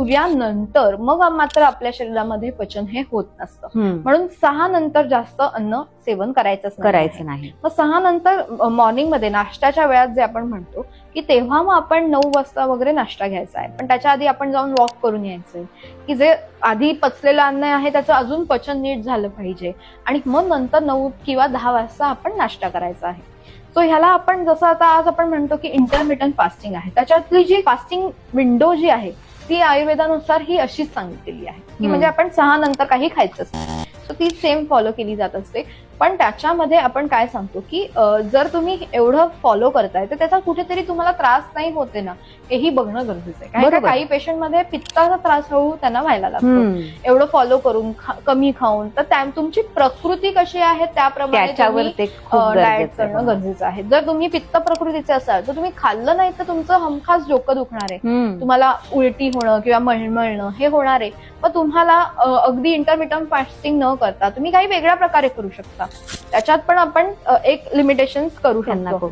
9व्या नंतर मग मात्र आपल्या शरीरामध्ये पचन हे होत नसतं. म्हणून 6 नंतर जास्त अन्न सेवन करायचं नाही. मग 6 नंतर मॉर्निंग मध्ये नाश्त्याच्या वेळात जे आपण म्हणतो की तेव्हा मग आपण 9 वाजता वगैरे नाश्ता घ्यायचा आहे, पण त्याच्या आधी आपण जाऊन वॉक करून यायचंय की जे आधी पचलेलं अन्न आहे त्याचं अजून पचन नीट झालं पाहिजे, आणि मग नंतर 9 किंवा 10 वाजता आपण नाश्ता करायचा आहे. सो ह्याला आपण जसं आता आज आपण म्हणतो की इंटरमिटंट फास्टिंग आहे, त्याच्यातली जी फास्टिंग विंडो जी आहे ती आयुर्वेदानुसार ही अशीच सांगितलेली आहे की म्हणजे आपण 6 नंतर काही खायचंच नाही. सो ती सेम फॉलो केली जात असते. पण त्याच्यामध्ये आपण काय सांगतो की जर तुम्ही एवढं फॉलो करताय तर त्याचा कुठेतरी तुम्हाला त्रास नाही होते ना, हेही बघणं गरजेचं आहे. कारण काही पेशंटमध्ये पित्ताचा त्रास हळूहळू त्यांना व्हायला लागतो एवढं फॉलो करून, कमी खाऊन. तर तुमची प्रकृती कशी आहे त्याप्रमाणे डाएट करणं गरजेचं आहे. जर तुम्ही पित्त प्रकृतीचे असाल तर तुम्ही खाल्लं नाही तर तुमचं हमखास डोकं दुखणार आहे, तुम्हाला उलटी होणं किंवा मळमळणं हे होणार आहे. मग तुम्हाला अगदी इंटरमिटंट फास्टिंग न करता तुम्ही काही वेगळ्या प्रकारे करू शकता. त्याच्यात पण आपण एक लिमिटेशन्स करू शकतो.